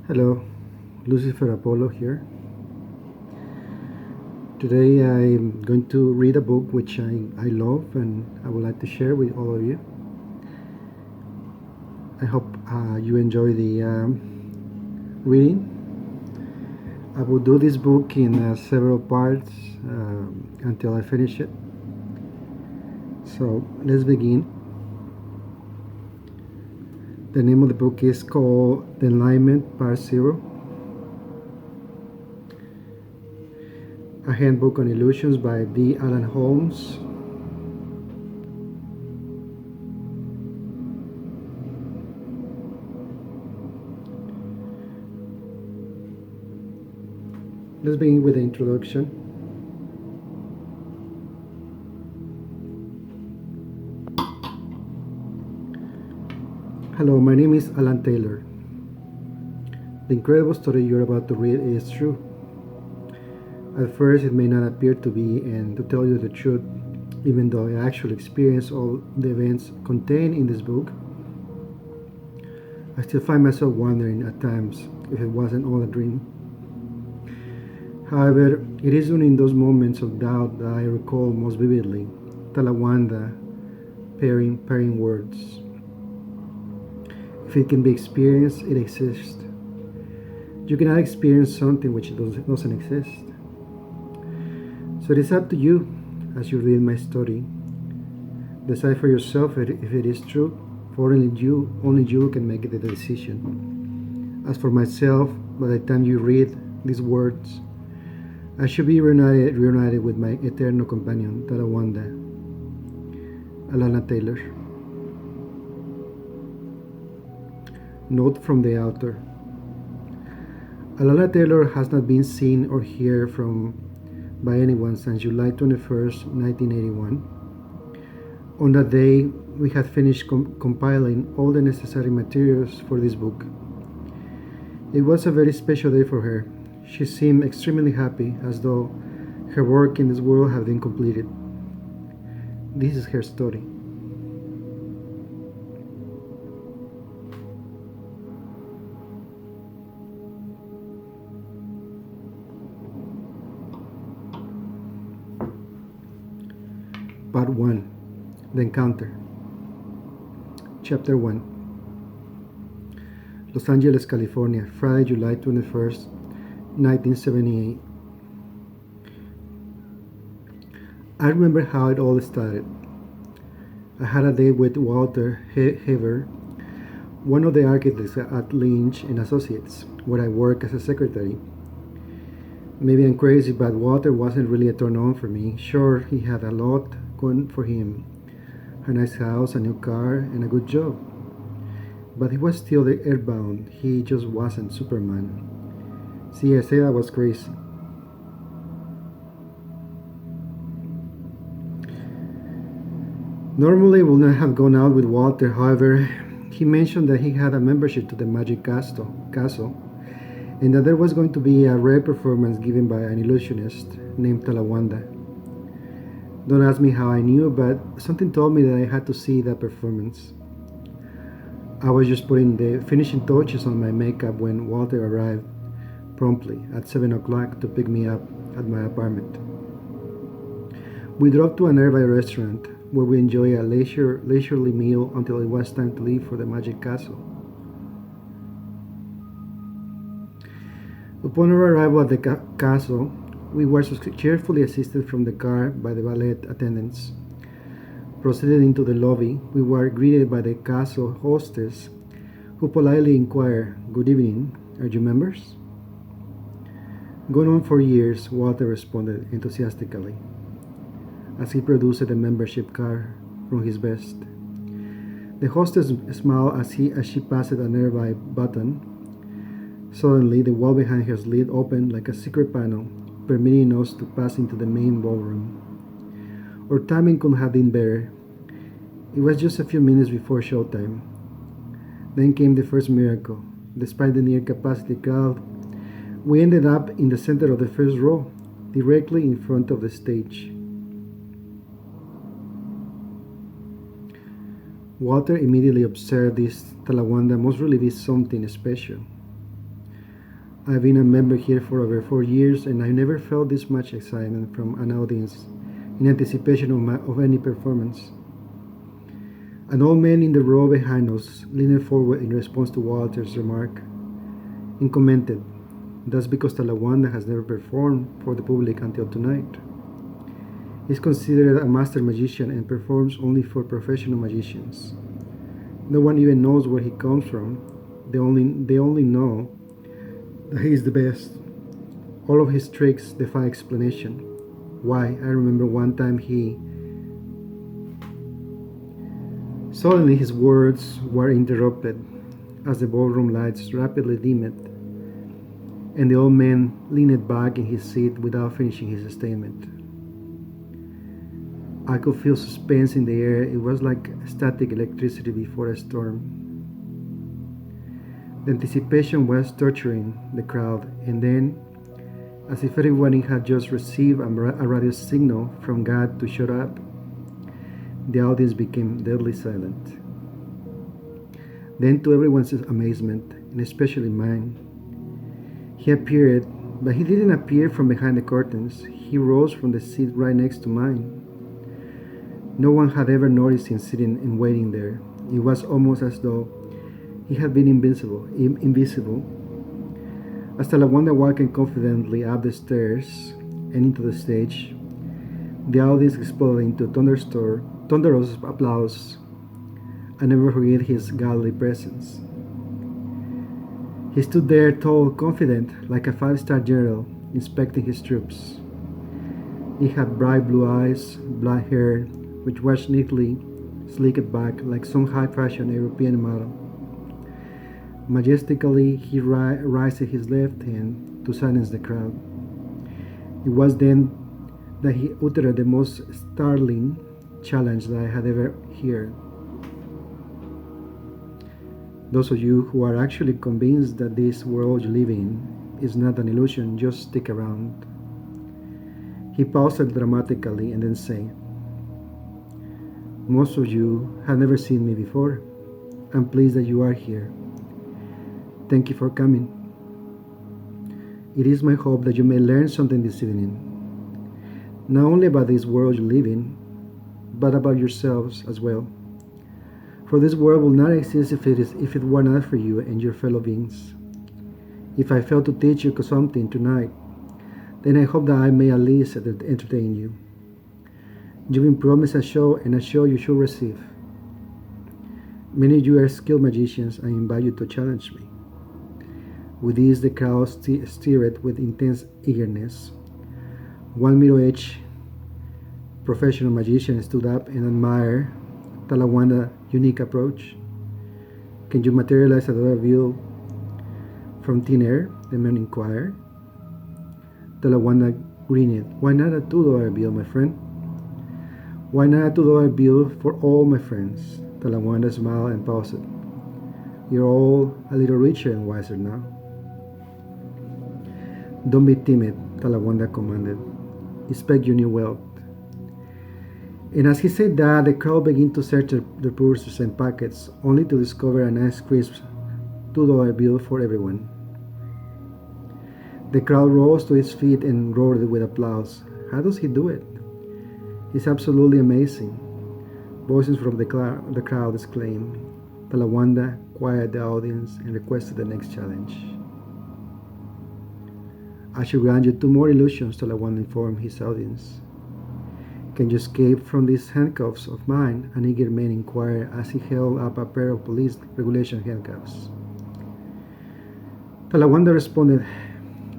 Hello, Lucifer Apollo here. Today I'm going to read a book which I love and I would like to share with all of you. I hope you enjoy the reading. I will do this book in several parts until I finish it. So let's begin. The name of the book is called The Enlightenment Part 0. A Handbook on Illusions by D. Alan Holmes. Let's begin with the introduction. Hello, my name is Alan Taylor. The incredible story you're about to read is true. At first, it may not appear to be, and to tell you the truth, even though I actually experienced all the events contained in this book, I still find myself wondering at times if it wasn't all a dream. However, it is only in those moments of doubt that I recall most vividly Talawanda pairing words. If it can be experienced, it exists. You cannot experience something which doesn't exist. So it is up to you, as you read my story. Decide for yourself if it is true, for only you can make the decision. As for myself, by the time you read these words, I should be reunited with my eternal companion, Talawanda. Alana Taylor. Note from the author. Alana Taylor has not been seen or heard from by anyone since July 21st, 1981. On that day, we had finished compiling all the necessary materials for this book. It was a very special day for her. She seemed extremely happy, as though her work in this world had been completed. This is her story. Part 1. The Encounter. Chapter 1. Los Angeles, California, Friday, July 21st, 1978. I remember how it all started. I had a date with Walter Hever, one of the architects at Lynch and Associates, where I work as a secretary. Maybe I'm crazy, but Walter wasn't really a turn-on for me. Sure, he had a lot going for him. A nice house, a new car, and a good job. But he was still the airbound. He just wasn't Superman. See, I said I was crazy. Normally, I would not have gone out with Walter. However, he mentioned that he had a membership to the Magic Castle, and that there was going to be a rare performance given by an illusionist named Talawanda. Don't ask me how I knew, but something told me that I had to see that performance. I was just putting the finishing touches on my makeup when Walter arrived promptly at 7 o'clock to pick me up at my apartment. We drove to a nearby restaurant where we enjoyed a leisurely meal until it was time to leave for the Magic Castle. Upon our arrival at the castle, we were cheerfully assisted from the car by the ballet attendants. Proceeded into the lobby, we were greeted by the castle hostess, who politely inquired, "Good evening, are you members?" "Gone on for years," Walter responded enthusiastically, as he produced a membership card from his vest. The hostess smiled as she passed a nearby button. Suddenly, the wall behind her slid open like a secret panel, permitting us to pass into the main ballroom. Our timing couldn't have been better. It was just a few minutes before showtime. Then came the first miracle. Despite the near capacity crowd, we ended up in the center of the first row, directly in front of the stage. Walter immediately observed this Talawanda must really be something special. I've been a member here for over 4 years, and I never felt this much excitement from an audience in anticipation of any performance. An old man in the row behind us leaned forward in response to Walter's remark and commented, "That's because Talawanda has never performed for the public until tonight. He's considered a master magician and performs only for professional magicians. No one even knows where he comes from. They only know that he is the best. All of his tricks defy explanation. Why, I remember one time he..." Suddenly his words were interrupted as the ballroom lights rapidly dimmed, and the old man leaned back in his seat without finishing his statement. I could feel suspense in the air. It was like static electricity before a storm. The anticipation was torturing the crowd, and then, as if everybody had just received a radio signal from God to shut up, the audience became deadly silent. Then, to everyone's amazement, and especially mine, he appeared, but he didn't appear from behind the curtains. He rose from the seat right next to mine. No one had ever noticed him sitting and waiting there. It was almost as though he had been invisible. As Talawanda walked confidently up the stairs and into the stage, the audience exploded into thunderous applause. I never forget his godly presence. He stood there tall, confident, like a five-star general, inspecting his troops. He had bright blue eyes, black hair, which was neatly slicked back like some high-fashion European model. Majestically, he raised his left hand to silence the crowd. It was then that he uttered the most startling challenge that I had ever heard. Those of you who are actually convinced that this world you live in is not an illusion, just stick around. He paused dramatically and then said, "Most of you have never seen me before. I'm pleased that you are here. Thank you for coming. It is my hope that you may learn something this evening, not only about this world you live in, but about yourselves as well. For this world will not exist if it were not for you and your fellow beings. If I fail to teach you something tonight, then I hope that I may at least entertain you. You've been promised a show, and a show you should receive. Many of you are skilled magicians. I invite you to challenge me." With this, the crowd stirred with intense eagerness. One middle-aged professional magician stood up and admired Talawanda's unique approach. "Can you materialize a dollar bill from thin air?" the man inquired. Talawanda grinned. "Why not a $2 bill, my friend?" "Why not a $2 bill for all my friends?" Talawanda smiled and paused. "You're all a little richer and wiser now." "Don't be timid," Talawanda commanded. "Expect your new wealth." And as he said that, the crowd began to search their purses and pockets, only to discover a nice crisp $2 bill for everyone. The crowd rose to its feet and roared with applause. "How does he do it? He's absolutely amazing!" Voices from the crowd exclaimed. Talawanda quieted the audience and requested the next challenge. "I should grant you 2 more illusions," Talawanda informed his audience. "Can you escape from these handcuffs of mine?" an eager man inquired as he held up a pair of police regulation handcuffs. Talawanda responded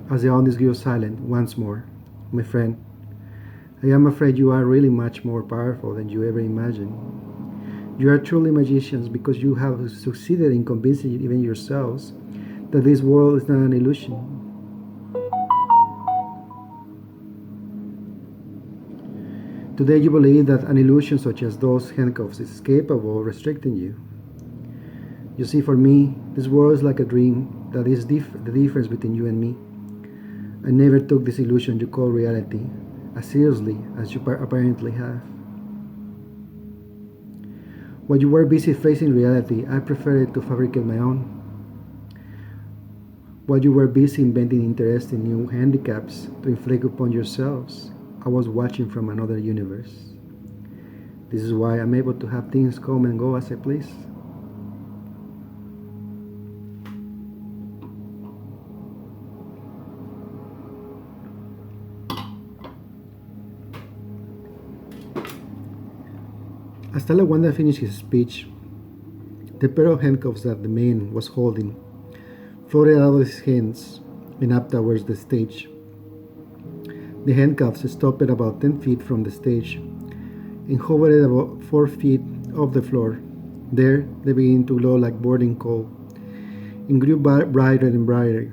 as the audience grew silent once more. "My friend, I am afraid you are really much more powerful than you ever imagined. You are truly magicians because you have succeeded in convincing even yourselves that this world is not an illusion. Today you believe that an illusion such as those handcuffs is capable of restricting you. You see, for me, this world is like a dream that is the difference between you and me. I never took this illusion you call reality as seriously as you apparently have. While you were busy facing reality, I preferred to fabricate my own. While you were busy inventing interesting new handicaps to inflict upon yourselves, I was watching from another universe. This is why I'm able to have things come and go as I please. As Talawanda finished his speech, the pair of handcuffs that the man was holding floated out of his hands and up towards the stage. The handcuffs stopped about 10 feet from the stage and hovered about 4 feet off the floor. There, they began to glow like boarding coal and grew brighter and brighter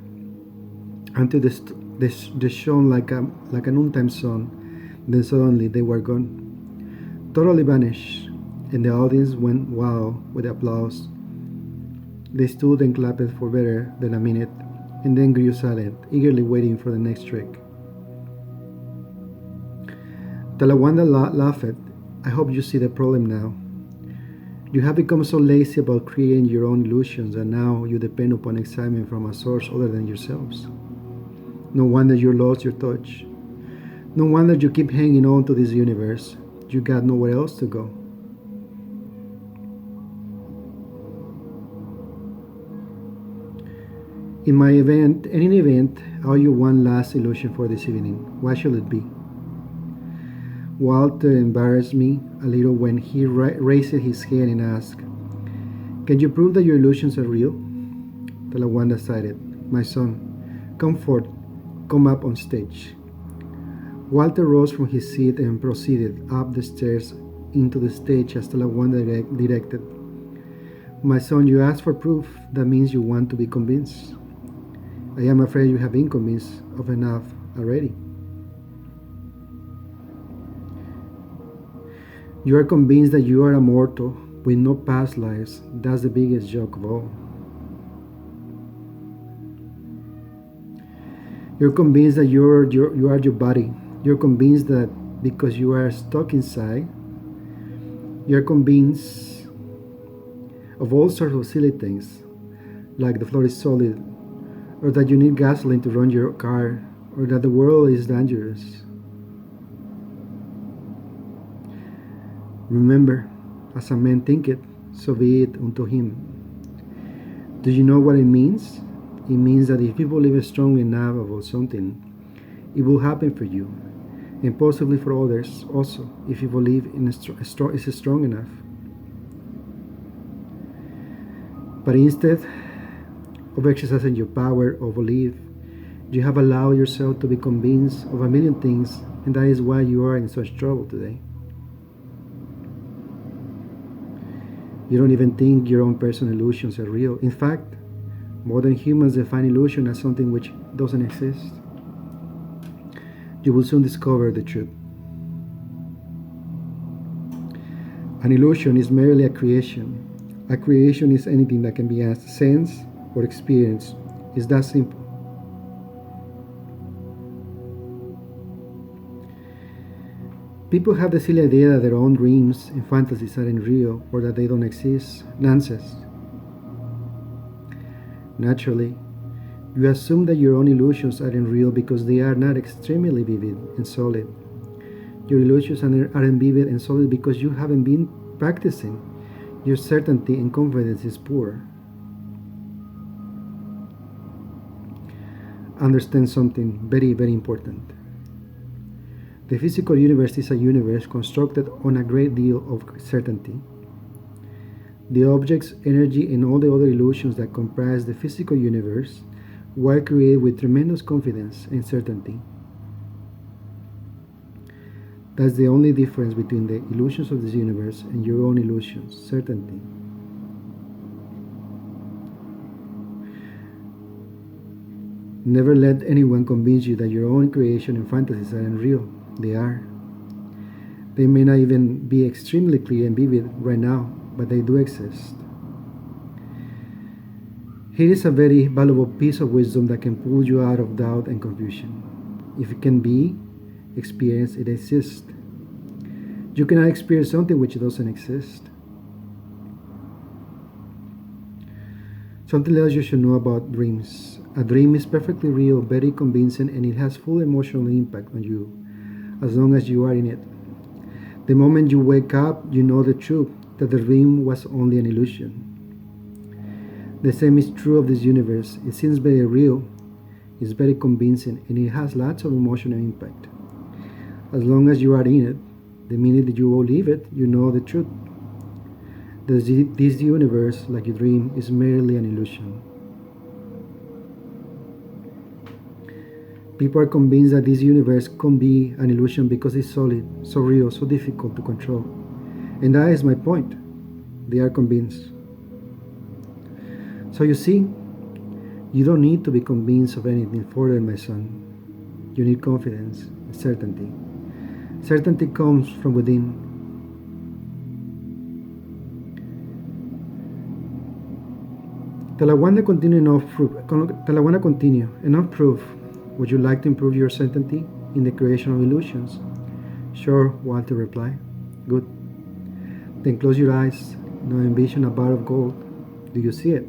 until they shone like a noontime sun. Then suddenly they were gone, totally vanished, and the audience went wild with applause. They stood and clapped for better than a minute, and then grew silent, eagerly waiting for the next trick. Talawanda laughed. I hope you see the problem now. You have become so lazy about creating your own illusions that now you depend upon excitement from a source other than yourselves. No wonder you lost your touch. No wonder you keep hanging on to this universe. You got nowhere else to go. In any event, I owe you one last illusion for this evening. What shall it be? Walter embarrassed me a little when he raised his hand and asked, "Can you prove that your illusions are real?" Talawanda sighed. "My son, come forth, come up on stage." Walter rose from his seat and proceeded up the stairs into the stage as Talawanda directed. "My son, you ask for proof. That means you want to be convinced. I am afraid you have been convinced of enough already. You are convinced that you are a mortal with no past lives. That's the biggest joke of all. You're convinced that you are your body. You're convinced that because you are stuck inside, you're convinced of all sorts of silly things, like the floor is solid, or that you need gasoline to run your car, or that the world is dangerous. Remember, as a man thinketh, so be it unto him. Do you know what it means? It means that if you believe strongly enough about something, it will happen for you, and possibly for others also, if you believe is strong enough. But instead of exercising your power of belief, you have allowed yourself to be convinced of a million things, and that is why you are in such trouble today. You don't even think your own personal illusions are real. In fact, modern humans define illusion as something which doesn't exist. You will soon discover the truth. An illusion is merely a creation. A creation is anything that can be sensed or experienced. It's that simple. People have the silly idea that their own dreams and fantasies aren't real or that they don't exist. Nonsense. Naturally, you assume that your own illusions aren't real because they are not extremely vivid and solid. Your illusions aren't vivid and solid because you haven't been practicing. Your certainty and confidence is poor. Understand something very, very important. The physical universe is a universe constructed on a great deal of certainty. The objects, energy, and all the other illusions that comprise the physical universe were created with tremendous confidence and certainty. That's the only difference between the illusions of this universe and your own illusions, certainty. Never let anyone convince you that your own creation and fantasies aren't real. They are. They may not even be extremely clear and vivid right now, but they do exist. Here is a very valuable piece of wisdom that can pull you out of doubt and confusion. If it can be experienced, it exists. You cannot experience something which doesn't exist. Something else you should know about dreams. A dream is perfectly real, very convincing, and it has full emotional impact on you as long as you are in it. The moment you wake up, you know the truth that the dream was only an illusion. The same is true of this universe. It seems very real, it's very convincing, and it has lots of emotional impact. As long as you are in it, the minute that you will leave it, you know the truth. This universe, like you dream, is merely an illusion. People are convinced that this universe can be an illusion because it's solid, so real, so difficult to control. And that is my point. They are convinced. So you see, you don't need to be convinced of anything further, my son. You need confidence, certainty. Certainty comes from within. Talawanda continue. Enough proof. Would you like to improve your certainty in the creation of illusions? Sure, Walter replied. Good. Then close your eyes. Now envision a bar of gold. Do you see it?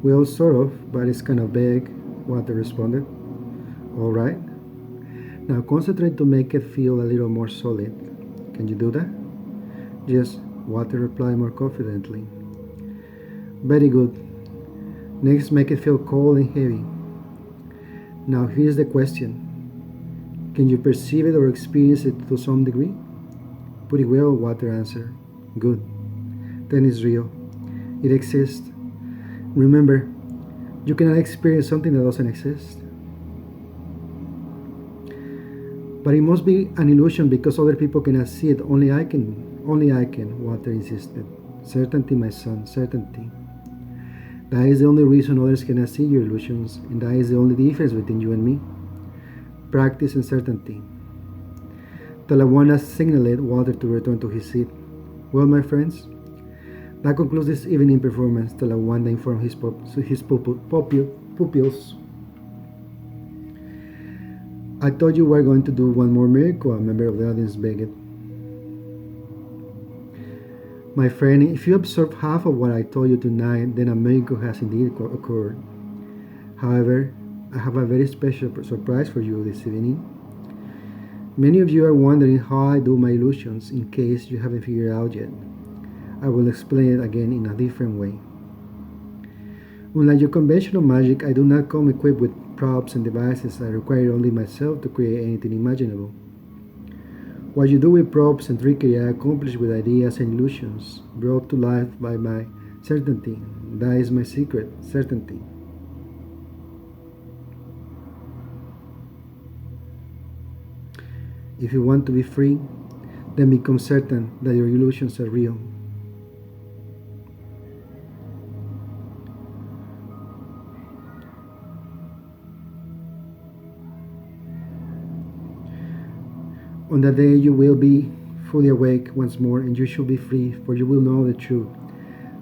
Well, sort of, but it's kind of vague, Walter responded. All right. Now concentrate to make it feel a little more solid. Can you do that? Yes, Walter replied more confidently. Very good. Next, make it feel cold and heavy. Now here's the question. Can you perceive it or experience it to some degree? Pretty well, Walter answered. Good. Then it's real. It exists. Remember, you cannot experience something that doesn't exist. But it must be an illusion because other people cannot see it. Only I can, Walter insisted. Certainty, my son, certainty. That is the only reason others cannot see your illusions, and that is the only difference between you and me. Practice and certainty. Talawanda signaled Walter to return to his seat. Well, my friends, that concludes this evening performance, Talawanda informed his pupils. I thought you were going to do one more miracle, a member of the audience begged. My friend, if you observe half of what I told you tonight, then a miracle has indeed occurred. However, I have a very special surprise for you this evening. Many of you are wondering how I do my illusions, in case you haven't figured it out yet. I will explain it again in a different way. Unlike your conventional magic, I do not come equipped with props and devices. I require only myself to create anything imaginable. What you do with props and trickery I accomplish with ideas and illusions, brought to life by my certainty. That is my secret, certainty. If you want to be free, then become certain that your illusions are real. On that day you will be fully awake once more, and you shall be free, for you will know the truth,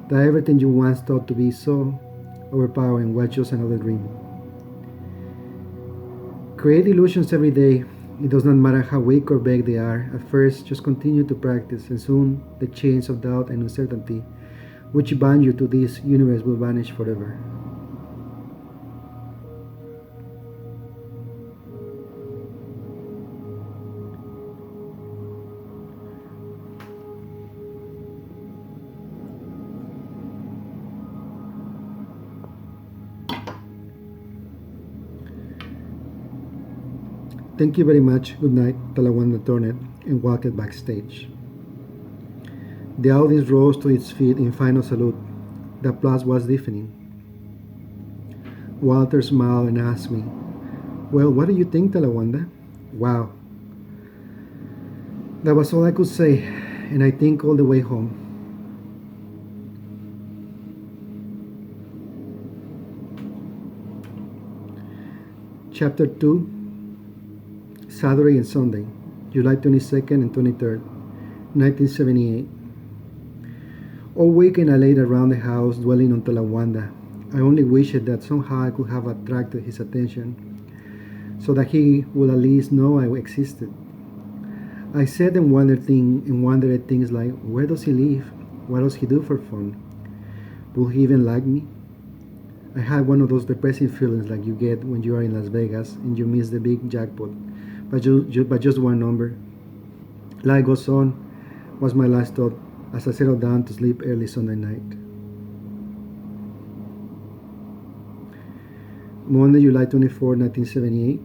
that everything you once thought to be so overpowering was just another dream. Create illusions every day. It does not matter how weak or vague they are. At first, just continue to practice, and soon the chains of doubt and uncertainty which bind you to this universe will vanish forever. Thank you very much. Good night, Talawanda turned and walked backstage. The audience rose to its feet in final salute. The applause was deafening. Walter smiled and asked me, Well, what do you think, Talawanda? Wow. That was all I could say, and I think all the way home. Chapter 2, Saturday and Sunday, July 22nd and 23rd, 1978. All weekend I laid around the house dwelling on Talawanda. I only wished that somehow I could have attracted his attention, so that he would at least know I existed. I sat and wondered things like, where does he live? What does he do for fun? Will he even like me? I had one of those depressing feelings like you get when you are in Las Vegas and you miss the big jackpot by just one number. Life goes on was my last thought as I settled down to sleep early Sunday night. Monday, July 24, 1978.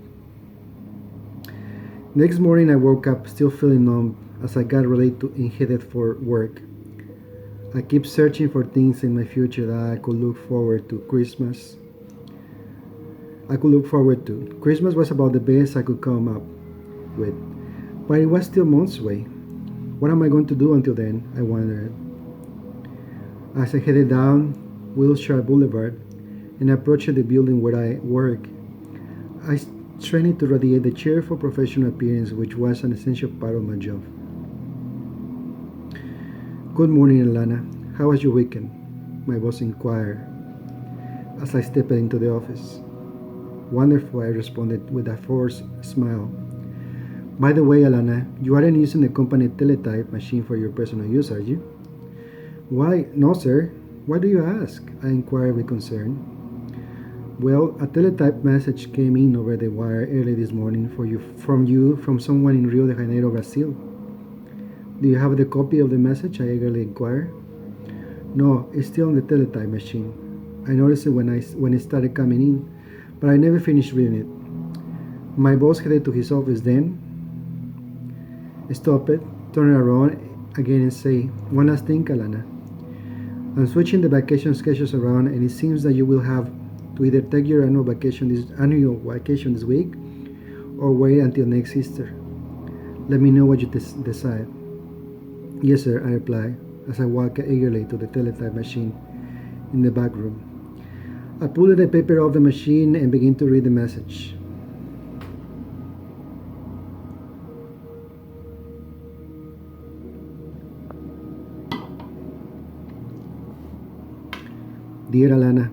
Next morning I woke up still feeling numb as I got ready and headed for work. I keep searching for things in my future that I could look forward to. Christmas was about the best I could come up with, but it was still months away. What am I going to do until then? I wondered. As I headed down Wilshire Boulevard and approached the building where I work, I strained to radiate the cheerful professional appearance which was an essential part of my job. Good morning, Alana. How was your weekend? My boss inquired as I stepped into the office. Wonderful, I responded with a forced smile. By the way, Alana, you aren't using the company teletype machine for your personal use, are you? Why, no, sir. Why do you ask? I inquired with concern. Well, a teletype message came in over the wire early this morning from someone in Rio de Janeiro, Brazil. Do you have the copy of the message? I eagerly inquired. No, it's still on the teletype machine. I noticed it when it started coming in, but I never finished reading it. My boss headed to his office then, stopped it, turned around again and say, one last thing, Alana. I'm switching the vacation schedules around and it seems that you will have to either take your annual vacation this week or wait until next Easter. Let me know what you decide. Yes, sir, I replied as I walked eagerly to the teletype machine in the back room. I pulled the paper off the machine and began to read the message. Dear Alana,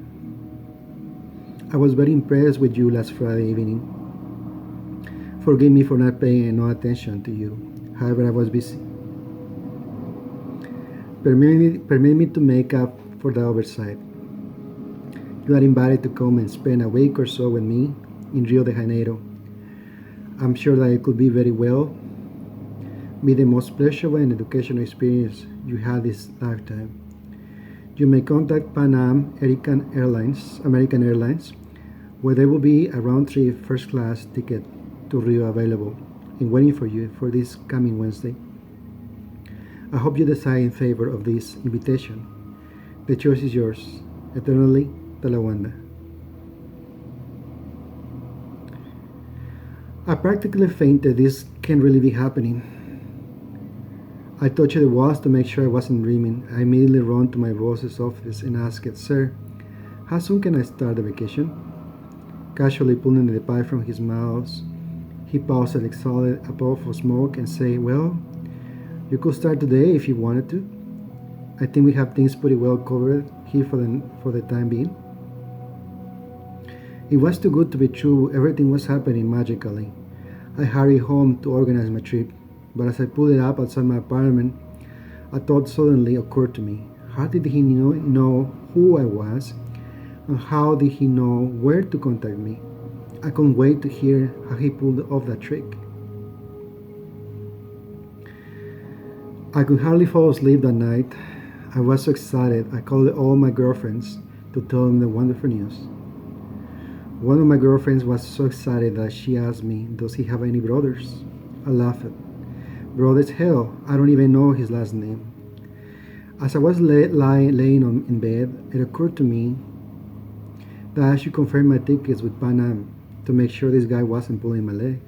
I was very impressed with you last Friday evening. Forgive me for not paying no attention to you. However, I was busy. Permit me to make up for the oversight. You are invited to come and spend a week or so with me in Rio de Janeiro. I'm sure that it could be very well be the most pleasurable and educational experience you had this lifetime. You may contact Pan American Airlines, where there will be a round-trip first-class ticket to Rio available and waiting for you for this coming Wednesday. I hope you decide in favor of this invitation. The choice is yours. Eternally, Talawanda. I practically fainted. This can't really be happening. I touched the walls to make sure I wasn't dreaming. I immediately ran to my boss's office and asked, Sir, how soon can I start the vacation? Casually pulling the pipe from his mouth, he paused and exhaled a puff of smoke and said, Well, you could start today if you wanted to. I think we have things pretty well covered here for the time being. It was too good to be true. Everything was happening magically. I hurried home to organize my trip, but as I pulled it up outside my apartment, a thought suddenly occurred to me. How did he know who I was, and how did he know where to contact me? I couldn't wait to hear how he pulled off that trick. I could hardly fall asleep that night. I was so excited. I called all my girlfriends to tell them the wonderful news. One of my girlfriends was so excited that she asked me, Does he have any brothers? I laughed. Brothers, hell, I don't even know his last name. As I was laying in bed, it occurred to me that I should confirm my tickets with Pan Am to make sure this guy wasn't pulling my leg.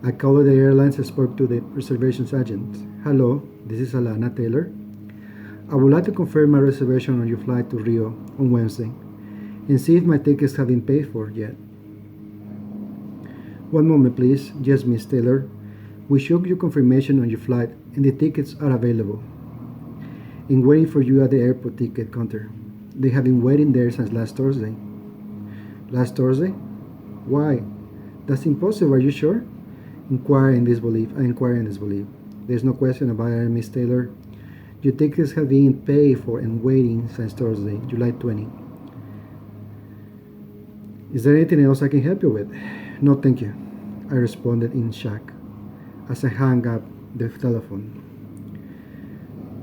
I called the airlines and spoke to the reservations agent. Hello, this is Alana Taylor. I would like to confirm my reservation on your flight to Rio on Wednesday and see if my tickets have been paid for yet. One moment, please. Yes, Miss Taylor. We showed your confirmation on your flight and the tickets are available and waiting for you at the airport ticket counter. They have been waiting there since last Thursday. Last Thursday? Why? That's impossible, are you sure? I inquire in disbelief. There's no question about it, Miss Taylor. Your tickets have been paid for and waiting since Thursday, July 20. Is there anything else I can help you with? No, thank you, I responded in shock as I hung up the telephone.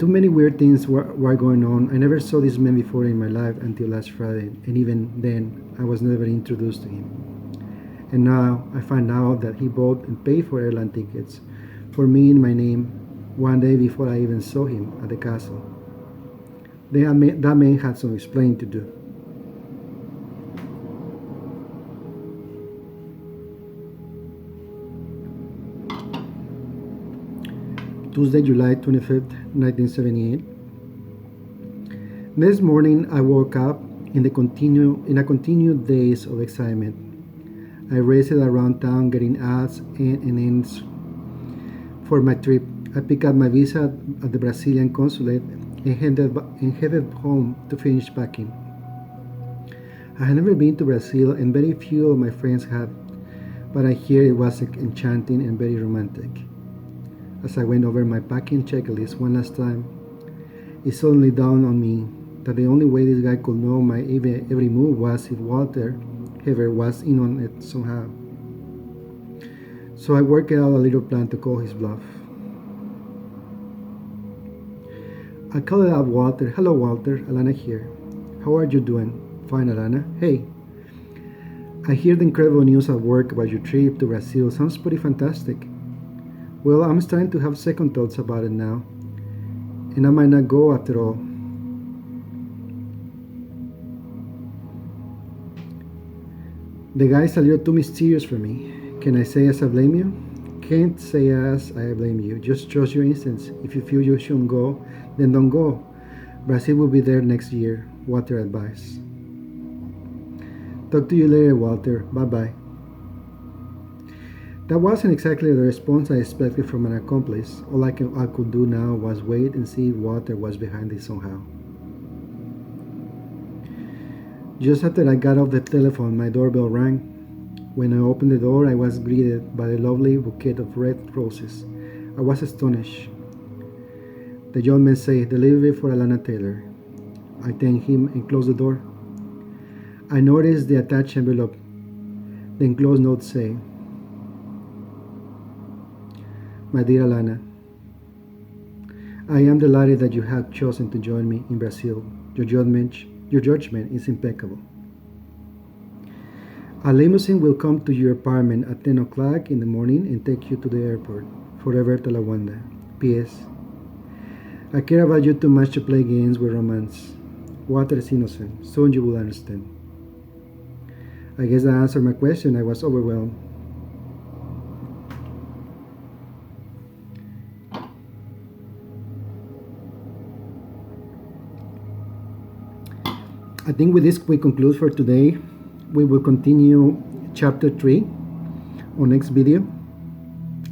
Too many weird things were going on. I never saw this man before in my life until last Friday, and even then, I was never introduced to him. And now I find out that he bought and paid for airline tickets for me in my name one day before I even saw him at the castle. That man had some explaining to do. Tuesday, July 25th, 1978. Next morning, I woke up in a continued daze of excitement. I raced around town getting odds and ends for my trip. I picked up my visa at the Brazilian consulate and headed home to finish packing. I had never been to Brazil, and very few of my friends had, but I hear it was enchanting and very romantic. As I went over my packing checklist one last time, it suddenly dawned on me that the only way this guy could know my every move was if Walter ever was in on it somehow. So I worked out a little plan to call his bluff. I called up Walter. Hello, Walter. Alana here. How are you doing? Fine, Alana. Hey, I hear the incredible news at work about your trip to Brazil. Sounds pretty fantastic. Well, I'm starting to have second thoughts about it now, and I might not go after all. The guy's a little too mysterious for me. Can I say as I blame you? Can't say as I blame you. Just trust your instincts. If you feel you shouldn't go, then don't go. Brazil will be there next year. Walter advised. Talk to you later, Walter. Bye-bye. That wasn't exactly the response I expected from an accomplice. All I could do now was wait and see if Walter was behind it somehow. Just after I got off the telephone, my doorbell rang. When I opened the door, I was greeted by a lovely bouquet of red roses. I was astonished. The young man said, "Delivery for Alana Taylor." I thanked him and closed the door. I noticed the attached envelope. The enclosed note said, "My dear Alana, I am delighted that you have chosen to join me in Brazil. Your judgment is impeccable. A limousine will come to your apartment at 10 o'clock in the morning and take you to the airport. Forever, Talawanda. P.S. I care about you too much to play games with romance. Water is innocent. Soon you will understand." I guess that answered my question. I was overwhelmed. I think with this we conclude for today. We will continue chapter 3 on next video.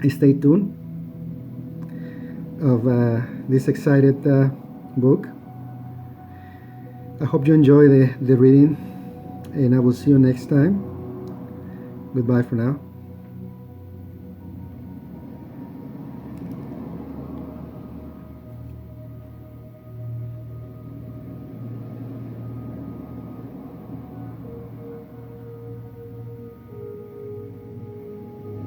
Stay tuned of this excited book. I hope you enjoy the reading, and I will see you next time. Goodbye for now.